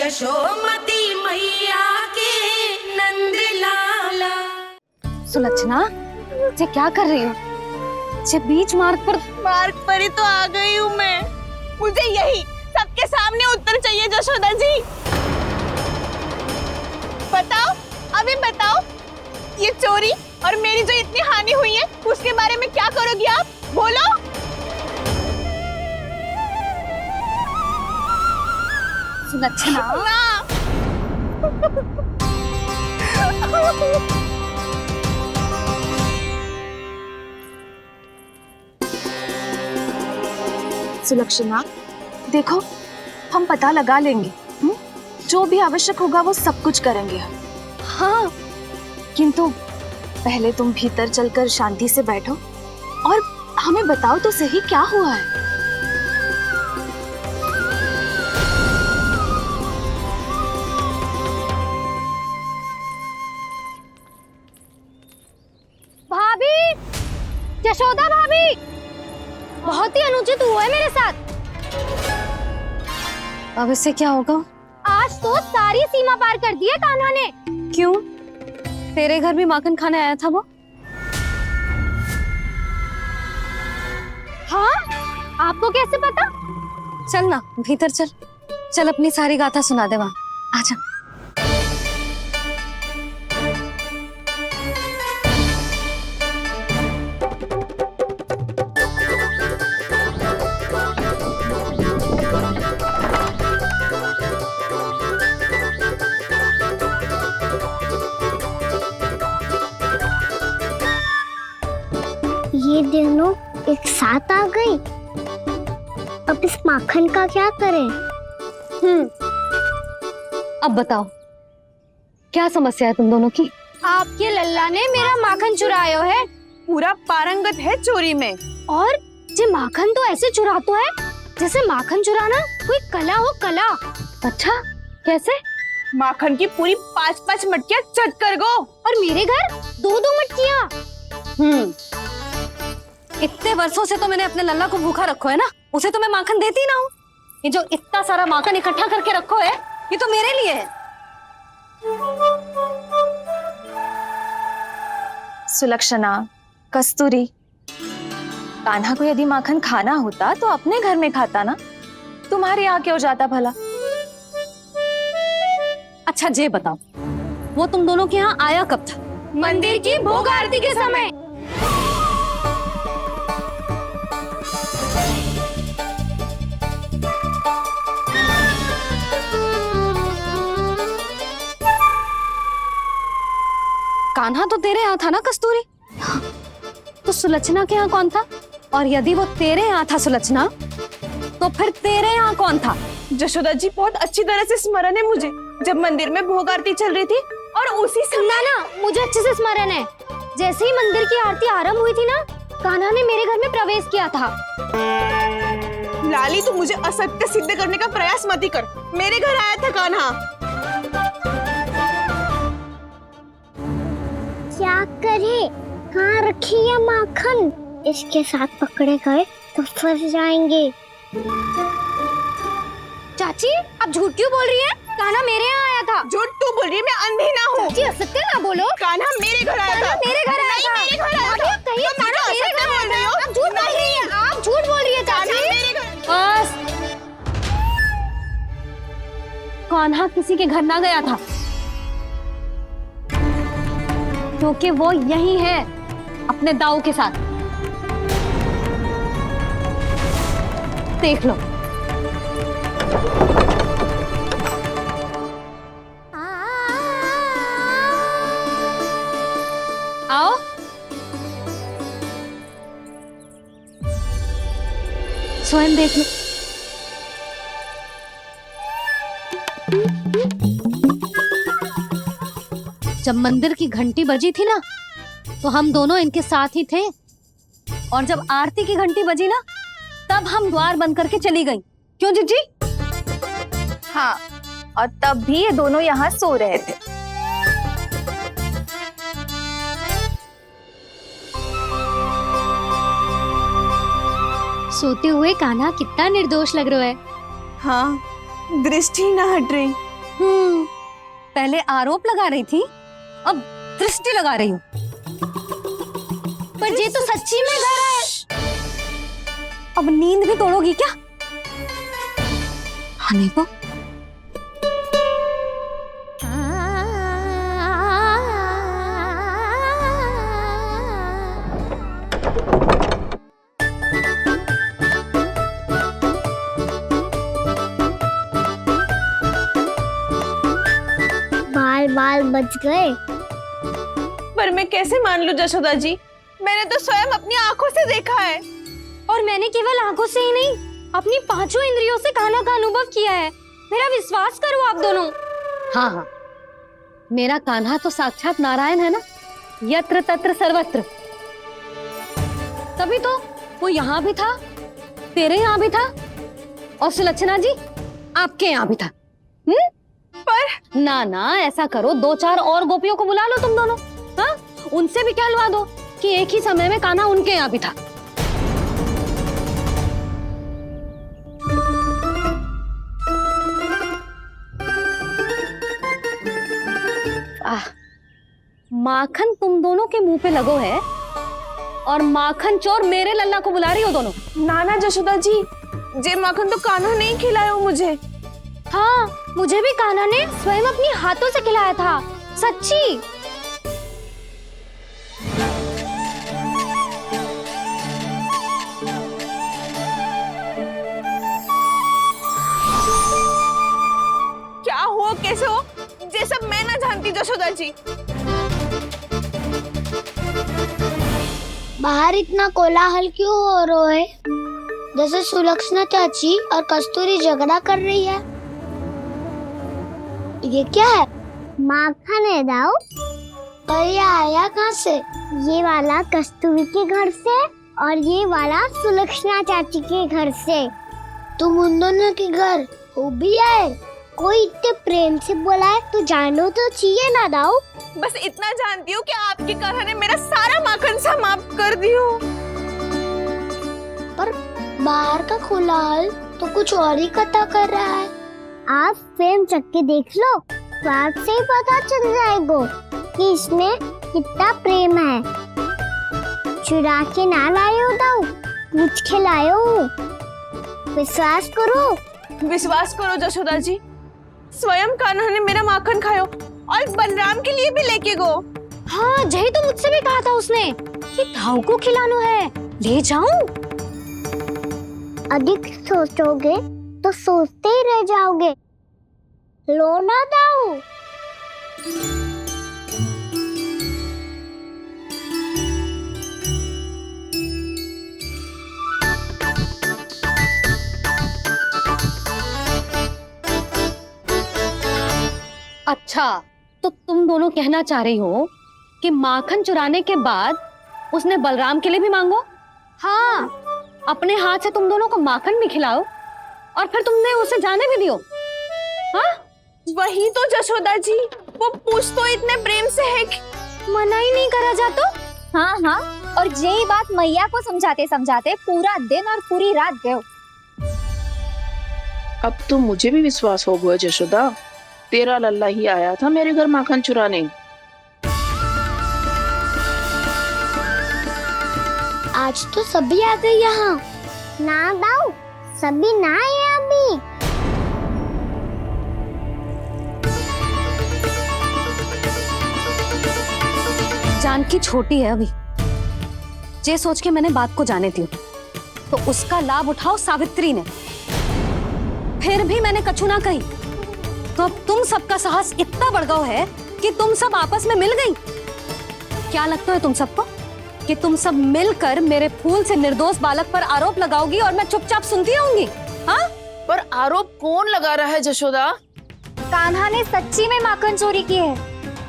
यशोमती मैया के नंद लाला। सुलक्षणा, ये क्या कर रही हो? ये बीच मार्ग पर ही तो आ गई हूँ मैं। मुझे यही सबके सामने उत्तर चाहिए जशोदा जी। बताओ, अभी बताओ, ये चोरी और मेरी जो इतनी हानि हुई है उसके बारे में क्या करोगी आप? बोलो। सुलक्षणा, सुलक्षणा, देखो हम पता लगा लेंगे, जो भी आवश्यक होगा वो सब कुछ करेंगे हम। हाँ, किंतु पहले तुम भीतर चलकर शांति से बैठो और हमें बताओ तो सही क्या हुआ है। भाभी, यशोदा भाभी, बहुत ही अनुचित हुआ है मेरे साथ। अब इससे क्या होगा? आज तो सारी सीमा पार कर दी है कान्हा ने। क्यों? तेरे घर भी माखन खाने आया था वो? हाँ, आपको कैसे पता? चल ना भीतर चल, चल अपनी सारी गाथा सुना दे वहाँ। आजा। ये दोनों एक साथ आ गई। अब इस माखन का क्या करें? अब बताओ क्या समस्या है तुम दोनों की? आपके लल्ला ने मेरा माखन चुरायो है। पूरा पारंगत है चोरी में। और ये माखन तो ऐसे चुरातो है जैसे माखन चुराना कोई कला हो, कला। अच्छा, कैसे? माखन की पूरी 5-5 मटकियां चट कर गो। और मेरे घर 2-2 मटकियां। इतने वर्षों से तो मैंने अपने लल्ला को भूखा रखो है ना, उसे तो मैं माखन देती ना हूँ। ये जो इतना सारा माखन इकट्ठा करके रखो है, ये तो मेरे लिए है। सुलक्षणा, कस्तूरी, कान्हा को यदि माखन खाना होता तो अपने घर में खाता ना, तुम्हारे यहाँ क्यों जाता भला? अच्छा ये बताओ, वो तुम दोनों के यहाँ आया कब था? मंदिर की भोग आरती के समय। कान्हा तो तेरे यहाँ था ना कस्तूरी? तो सुलक्षणा के यहाँ कौन था? और यदि वो तेरे यहाँ था सुलक्षणा, तो फिर तेरे यहाँ कौन था? जशोदा जी, बहुत अच्छी तरह से स्मरण है मुझे, जब मंदिर में भोग आरती चल रही थी और उसी समय ना, मुझे अच्छे से स्मरण है। जैसे ही मंदिर की आरती आरंभ हुई थी ना, कान्हा ने मेरे घर में प्रवेश किया था। लाली, तू मुझे असत्य सिद्ध करने का प्रयास मत ही कर। मेरे घर आया था कान्हा। क्या करे? कहाँ रखी है माखन? इसके साथ पकड़े गए तो फंस जाएंगे। चाची, आप झूठ क्यों बोल रही हैं? कान्हा मेरे यहाँ आया था। झूठ तू बोल रही है? मैं अंधी ना हूँ। चाची, असत्य ना बोलो। कान्हा मेरे घर आया था। मेरे घर आया था। मेरे घर आया था। कहिए कान्हा मेरे घर आया था। आप झूठ बोल रही हैं। आप झूठ बोल रही है चाची। बस, कान्हा किसी के घर ना गया था, क्योंकि वो यही है अपने दाऊ के साथ। देख लो। आओ। स्वयं देख लो। जब मंदिर की घंटी बजी थी ना, तो हम दोनों इनके साथ ही थे, और जब आरती की घंटी बजी ना, तब हम द्वार बंद करके चली गई। क्यों जीजी? हाँ, और तब भी ये दोनों यहाँ सो रहे थे। सोते हुए कान्हा कितना निर्दोष लग रहा है। हाँ, दृष्टि ना हट रही। पहले आरोप लगा रही थी, अब दृष्टि लगा रही हूँ। पर ये तो सच्ची में घर है। अब नींद भी तोड़ोगी क्या? हनी को बाल बाल बच गए। पर मैं कैसे मान लूं जशोदा जी, मैंने तो स्वयं अपनी आंखों से देखा है। और मैंने केवल आंखों से ही नहीं, अपनी पांचों इंद्रियों से कान्हा का अनुभव किया है। मेरा विश्वास करो आप दोनों। हाँ हाँ, मेरा कान्हा तो साक्षात नारायण है ना, यत्र तत्र सर्वत्र। तभी तो वो यहाँ भी था, तेरे यहाँ भी था, और सुलक्षणा जी आपके यहाँ भी था। पर ना ना, ऐसा करो, 2-4 और गोपियों को बुला लो तुम दोनों। हाँ, उनसे भी कहलवा दो कि एक ही समय में कान्हा उनके यहाँ भी था। माखन तुम दोनों के मुंह पे लगो है, और माखन चोर मेरे लल्ला को बुला रही हो दोनों। नाना जशोदा जी, जे माखन तो कान्हा नहीं खिलाया मुझे। हाँ, मुझे भी कान्हा ने स्वयं अपनी हाथों से खिलाया था, सच्ची। क्या हो कैसे हो, ये सब मैं ना जानती जशोदा जी। बाहर इतना कोलाहल क्यों हो रहा है? जैसे सुलक्षणा चाची और कस्तूरी झगड़ा कर रही है। ये क्या है? माखन है दाऊ। और ये आया कहाँ से? ये वाला कस्तूरी के घर से और ये वाला सुलक्षणा चाची के घर से। तुम उन दोनों के घर हो भी आए? कोई इतने प्रेम से बोला है तो जानो तो चाहिए ना दाऊ। बस इतना जानती हूँ कि आपके कान्हा ने मेरा सारा माखन समाप्त कर दियो। पर बाहर का कोलाहल तो कुछ और ही कथा कर रहा है। आप फिल्म चख के देख लो, तो आपसे ही पता चल जाएगा कि इसमें कितना प्रेम है। चुरा के ना लाए हो दाऊ, पूछ के लाए हो। विश्वास करो जशोदा जी, स्वयं कान्हा ने मेरा माखन खायो और बलराम के लिए भी लेके गो। हाँ, जही तो मुझसे भी कहा था उसने कि दाऊ को खिलाना है, ले जाऊं। अधिक सोचोगे तो सोचते ही रह जाओगे। लो ना दाऊ। अच्छा, तो तुम दोनों कहना चाह रही हो कि माखन चुराने के बाद उसने बलराम के लिए भी मांगो? हाँ, अपने हाथ से तुम दोनों को माखन भी खिलाओ और फिर तुमने उसे जाने भी दियो। हाँ, वही तो जशोदा जी, वो पूछ तो इतने प्रेम से है कि मना ही नहीं करा जातो। हाँ हाँ, और यही बात मैया को समझाते समझाते पूरा दिन और पूरी रात गयो। अब तो मुझे भी विश्वास हो गया जशोदा, तेरा लल्ला ही आया था मेरे घर माखन चुराने। आज तो सभी आ गए यहाँ। ना दाऊ, सभी ना आए अभी। जानकी छोटी है अभी, ये सोच के मैंने बात को जाने दी, तो उसका लाभ उठाओ सावित्री ने। फिर भी मैंने कछु ना कही, तो अब तुम सबका साहस इतना बढ़ गया है कि तुम सब आपस में मिल गई। क्या लगता है तुम सबको कि तुम सब मिलकर मेरे फूल से निर्दोष बालक पर आरोप लगाओगी और मैं चुपचाप सुनती रहूंगी? हाँ, पर आरोप कौन लगा रहा है जशोदा? कान्हा ने सच्ची में माखन चोरी की है।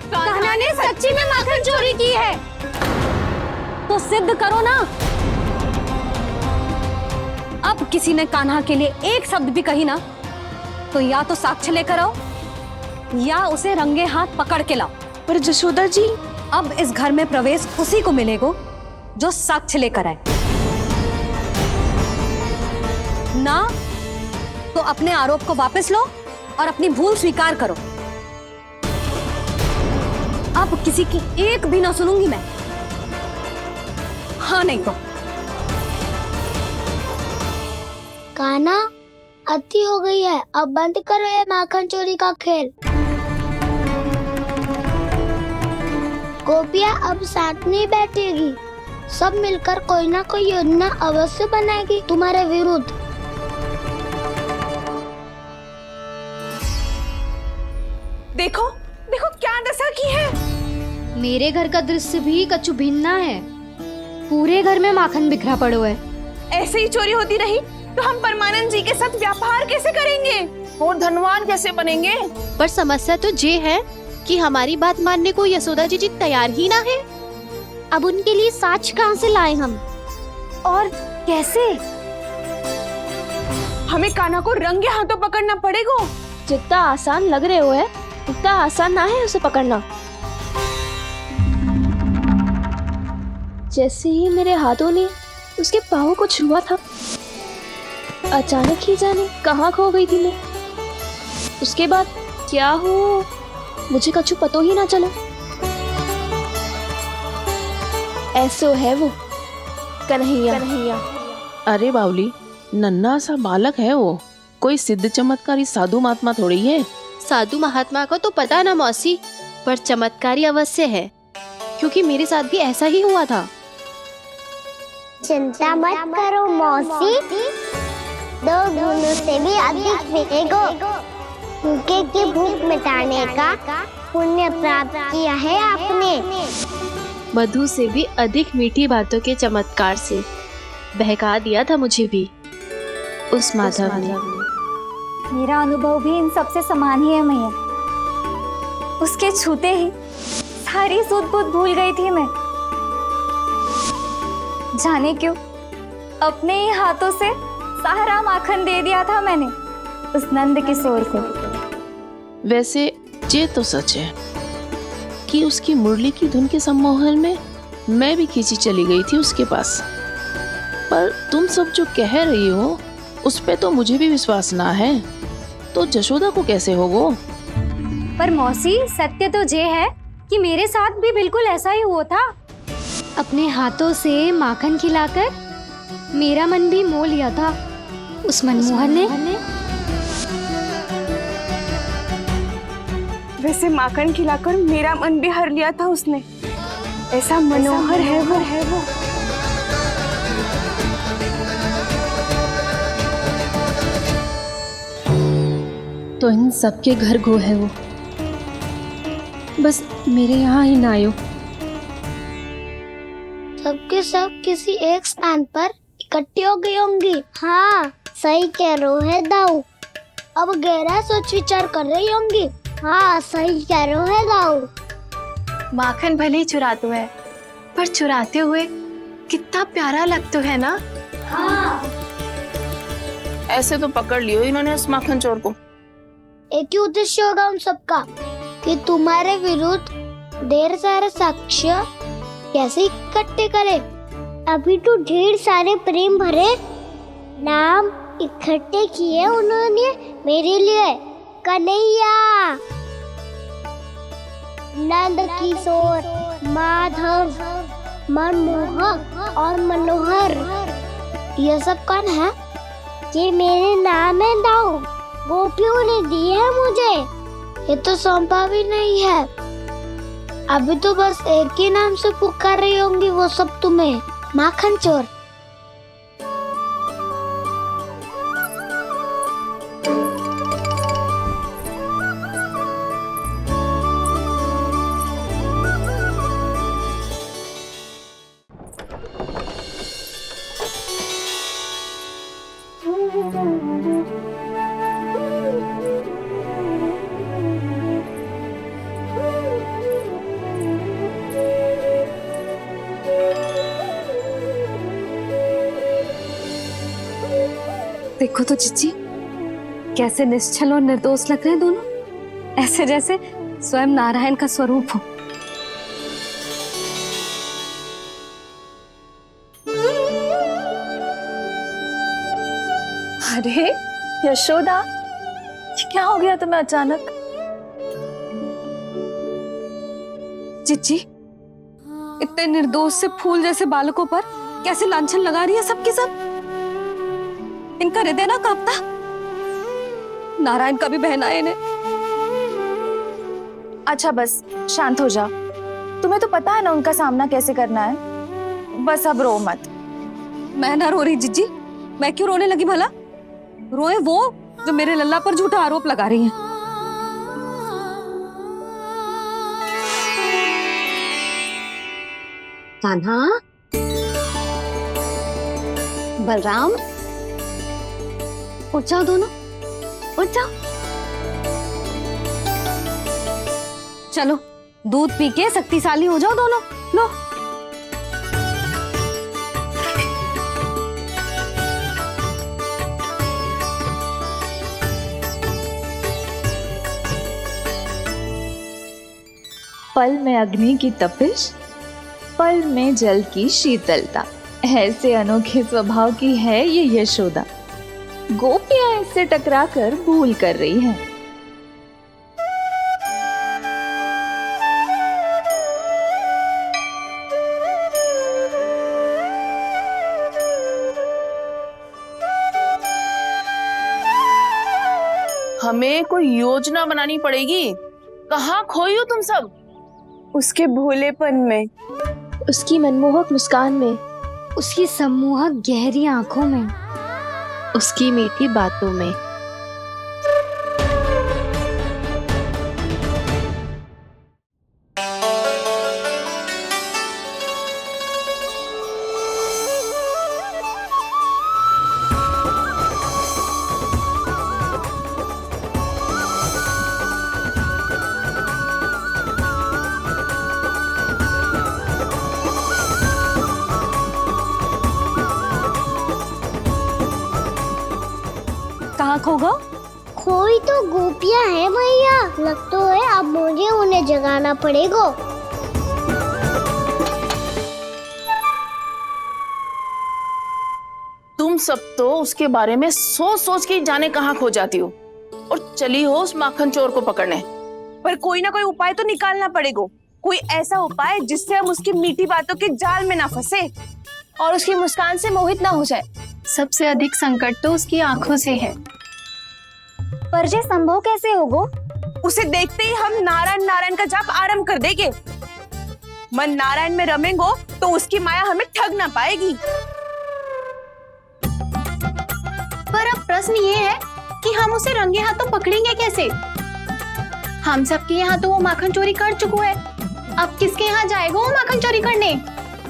कान्हा ने सच्ची में माखन चोरी की है, तो सिद्ध करो ना। अब किसी ने कान्हा के लिए एक शब्द भी कही ना, तो या तो साक्ष्य लेकर आओ या उसे रंगे हाथ पकड़ के लाओ। पर जशोदा जी, अब इस घर में प्रवेश उसी को मिलेगा जो साक्ष्य लेकर आए। ना तो अपने आरोप को वापस लो और अपनी भूल स्वीकार करो। अब किसी की एक भी ना सुनूंगी मैं। हाँ नहीं तो कान्हा, अति हो गई है, अब बंद करो ये माखन चोरी का खेल। गोपियाँ अब साथ नहीं बैठेगी, सब मिलकर कोई ना कोई योजना अवश्य बनाएगी तुम्हारे विरुद्ध। देखो देखो क्या दशा की है। मेरे घर का दृश्य भी कछु भिन्न है। पूरे घर में माखन बिखरा पड़ो है। ऐसे ही चोरी होती रही तो हम परमानंद जी के साथ व्यापार कैसे करेंगे और धनवान कैसे बनेंगे? पर समस्या तो ये है कि हमारी बात मानने को यशोदा जी तैयार ही ना है। अब उनके लिए साक्ष्य कहाँ से लाए हम, और कैसे? हमें कान्हा को रंगे हाथों पकड़ना पड़ेगा। जितना आसान लग रहे हो है उतना आसान ना है उसे पकड़ना। जैसे ही मेरे हाथों ने उसके पाँव को छुआ था, अचानक ही जाने कहाँ खो गई थी मैं। उसके बाद क्या हो मुझे कछु पतो ही ना चला। ऐसो है वो कन्हैया। अरे बावली, नन्हा सा बालक है वो, कोई सिद्ध चमत्कारी साधु महात्मा थोड़ी है। साधु महात्मा को तो पता ना मौसी, पर चमत्कारी अवश्य है, क्योंकि मेरे साथ भी ऐसा ही हुआ था। चिंता मत करो मौसी, 2 गुणों से भी अधिक मिलेगा। भूखे की भूख मिटाने का पुण्य प्राप्त किया है आपने। मधु से भी अधिक मीठी बातों के चमत्कार से बहका दिया था मुझे भी उस माधव ने। मेरा अनुभव भी इन सबसे समान ही है मैया। उसके छूते ही सारी सूध बूध भूल गई थी मैं। जाने क्यों अपने ही हाथों से सारा माखन दे दिया था मैंने उस नंद किशोर को। वैसे ये तो सच है कि उसकी मुरली की धुन के सम्मोहन में मैं भी खींची चली गई थी उसके पास। पर तुम सब जो कह रही हो उस पे तो मुझे भी विश्वास ना है, तो जशोदा को कैसे होगा? पर मौसी, सत्य तो ये है कि मेरे साथ भी बिल्कुल ऐसा ही हुआ था। अपने हाथों से माखन खिलाकर मेरा मन भी मोह लिया था उस मनमोहन ने। वैसे माखन खिलाकर मेरा मन भी हर लिया था उसने। ऐसा मनोहर है वो। तो इन सबके घर गो है वो, बस मेरे यहाँ ही ना आयो। सबके सब किसी एक स्थान पर इकट्ठी हो गई होंगी। हाँ, सही कह रहे है दाऊ। अब गहरा सोच विचार कर रही होंगी। हाँ, सही कह रहे है दाऊ। माखन भले ही चुराते है, पर चुराते हुए कितना प्यारा लगता है ना। हाँ, ऐसे तो पकड़ लियो इन्होंने उस माखन चोर को। एक ही उद्देश्य होगा उन सबका कि तुम्हारे विरुद्ध ढेर सारे साक्ष्य कैसे इकट्ठे करे। अभी तो ढेर सारे प्रेम भरे नाम इकट्ठे किए उन्होंने मेरे लिए। कन्हैया, नंद किशोर, माधव, मनमोहक और मनोहर, ये सब कौन है? ये मेरे नाम है दाऊ। गोपियों ने दिए है मुझे, ये तो सौंपा भी नहीं है। अभी तो बस एक ही नाम से पुकार रही होंगी वो सब तुम्हें, माखन चोर। देखो तो चिच्ची, कैसे निश्चल और निर्दोष लग रहे हैं दोनों, ऐसे जैसे स्वयं नारायण का स्वरूप हो। अरे यशोदा, क्या हो गया तुम्हें अचानक? चिच्ची, इतने निर्दोष से फूल जैसे बालकों पर कैसे लांछन लगा रही है सबकी सब। इनका हृदय ना कांपता? नारायण का भी बहना है इन्हें। अच्छा बस शांत हो जाओ, तुम्हें तो पता है ना उनका सामना कैसे करना है। बस अब रो मत। मैं ना रो रही जिज्जी, मैं क्यों रोने लगी भला? रोए वो जो मेरे लल्ला पर झूठा आरोप लगा रही हैं। कान्हा, बलराम, उठ जाओ दोनों, उठ जाओ। चलो दूध पी के शक्तिशाली हो जाओ दोनों। लो। पल में अग्नि की तपिश, पल में जल की शीतलता, ऐसे अनोखे स्वभाव की है ये यशोदा। गोपियां इससे टकराकर भूल कर रही हैं। हमें कोई योजना बनानी पड़ेगी। कहाँ खोई हो तुम सब? उसके भोलेपन में, उसकी मनमोहक मुस्कान में, उसकी सम्मोहक गहरी आंखों में, उसकी मीठी बातों में। कहाँ खो गो? कोई तो गोपियां है भैया, लगता है अब मुझे उन्हें जगाना पड़ेगा। तुम सब तो उसके बारे में सोच सोच के जाने कहाँ खो जाती हो और चली हो उस माखन चोर को पकड़ने। पर कोई ना कोई उपाय तो निकालना पड़ेगा। कोई ऐसा उपाय जिससे हम उसकी मीठी बातों के जाल में ना फंसे और उसकी मुस्कान से मोहित ना हो जाए। सबसे अधिक संकट तो उसकी आंखों से है। पर ये संभव कैसे होगो? उसे देखते ही हम नारायण नारायण का जाप आरंभ कर देंगे। मन नारायण में रमेंगो तो उसकी माया हमें ठग ना पाएगी। पर अब प्रश्न ये है कि हम उसे रंगे हाथों पकड़ेंगे कैसे? हम सबके यहाँ तो वो माखन चोरी कर चुका है। अब किसके यहाँ जाएगा वो माखन चोरी करने?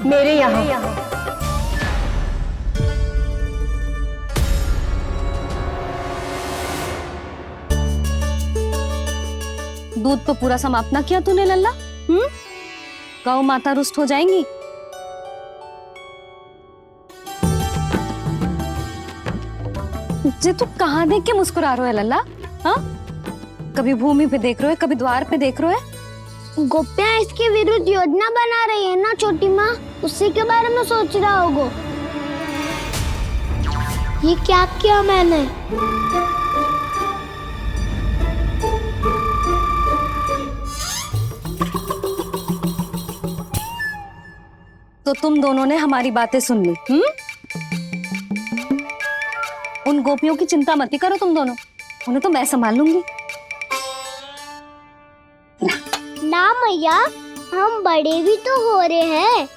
मेरे यहाँ। दूध तो पूरा समाप्त ना किया तूने लल्ला। गौ माता रुष्ट हो जाएंगी। जे तू कहाँ देख के मुस्कुरा रहे हो लल्ला? हाँ, कभी भूमि पे देख रहे हो, कभी द्वार पे देख रहे हो। गोपियां इसके विरुद्ध योजना बना रही है ना छोटी माँ, उसी के बारे में सोच रहा होगा। ये क्या किया मैंने? तो तुम दोनों ने हमारी बातें सुन ली। उन गोपियों की चिंता मत करो तुम दोनों, उन्हें तो मैं संभाल लूंगी। ना मैया, हम बड़े भी तो हो रहे हैं,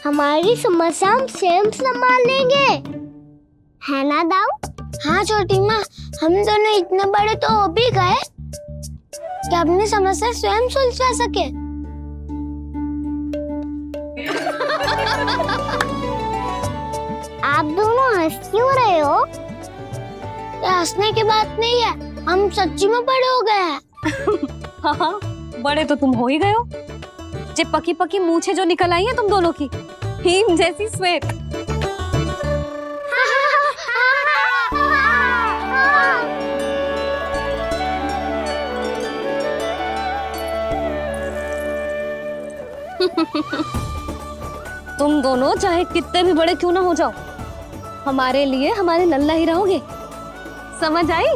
हमारी समस्या हम स्वयं संभाल लेंगे, है ना दाऊ? हाँ छोटी माँ, हम दोनों इतने बड़े तो हो भी गए कि अपनी समस्या स्वयं सुलझा सके। आप दोनों हंस क्यों रहे हो? ये हंसने की बात नहीं है, हम सच्ची में बड़े हो गए हैं। हाँ, बड़े तो तुम हो ही गए हो। जे पकी पकी मूछें जो निकल आई हैं तुम दोनों की, हिम जैसी श्वेत। तुम दोनों चाहे कितने भी बड़े क्यों ना हो जाओ, हमारे लिए हमारे लल्ला ही रहोगे। समझ आई?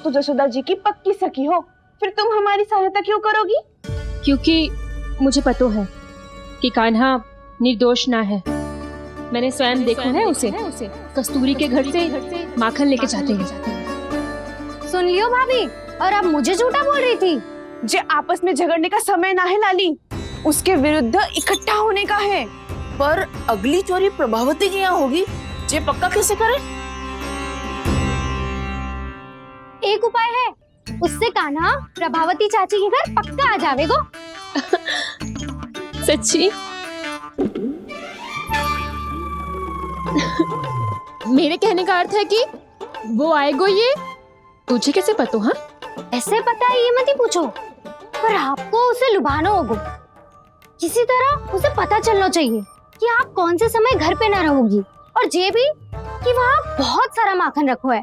तो जशोदा जी की पक्की सखी हो, फिर तुम हमारी सहायता क्यों करोगी? क्योंकि मुझे पता है कि कान्हा निर्दोष ना है। मैंने स्वयं देखा है उसे कस्तूरी के घर से माखन लेके जाते हैं। सुन लियो भाभी, और अब मुझे झूठा बोल रही थी। जे आपस में झगड़ने का समय ना है लाली, उसके विरुद्ध इकट्ठा होने का है। पर अगली चोरी प्रभावती की यहाँ होगी, जे पक्का कैसे करे? एक उपाय है, उससे कान्हा प्रभावती चाची के घर पक्का आ जावेगो। सच्ची? मेरे कहने का अर्थ है कि वो आएगो, ये तुझे कैसे पता? हाँ, ऐसे पता है ये मत ही पूछो, पर आपको उसे लुभाना होगा। किसी तरह उसे पता चलना चाहिए कि आप कौन से समय घर पे ना रहोगी, और ये भी कि वहाँ बहुत सारा माखन रखो है।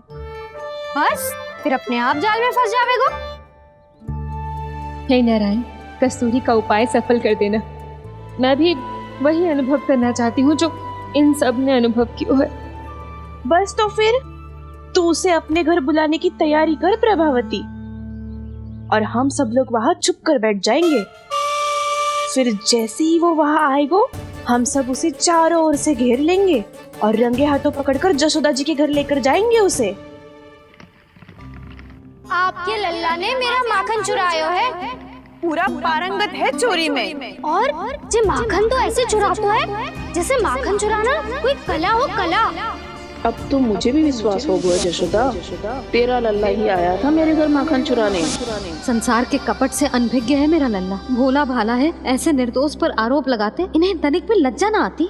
बस फिर अपने आप जाल में फंस जावेगो। हे नारायण, कस्तूरी का उपाय सफल कर देना। मैं भी वही अनुभव करना चाहती हूँ जो इन सब ने अनुभव किया है। बस तो फिर तू उसे अपने घर बुलाने की तैयारी कर प्रभावती, और हम सब लोग वहाँ चुप कर बैठ जाएंगे। फिर जैसे ही वो वहाँ आएगो, हम सब उसे चारों ओर से घेर लेंगे और रंगे हाथों पकड़कर जशोदा जी के घर लेकर जाएंगे उसे। आपके लल्ला ने मेरा माखन चुरायो है, पूरा पारंगत है चोरी में। और जे माखन तो ऐसे चुराता है जैसे माखन चुराना कोई कला हो, कला। अब तो मुझे भी विश्वास हो गया जशोदा, तेरा लल्ला ही आया था मेरे घर माखन चुराने। संसार के कपट से अनभिज्ञ है मेरा लल्ला, भोला भाला है। ऐसे निर्दोष पर आरोप लगाते इन्हें तनिक भी लज्जा ना आती।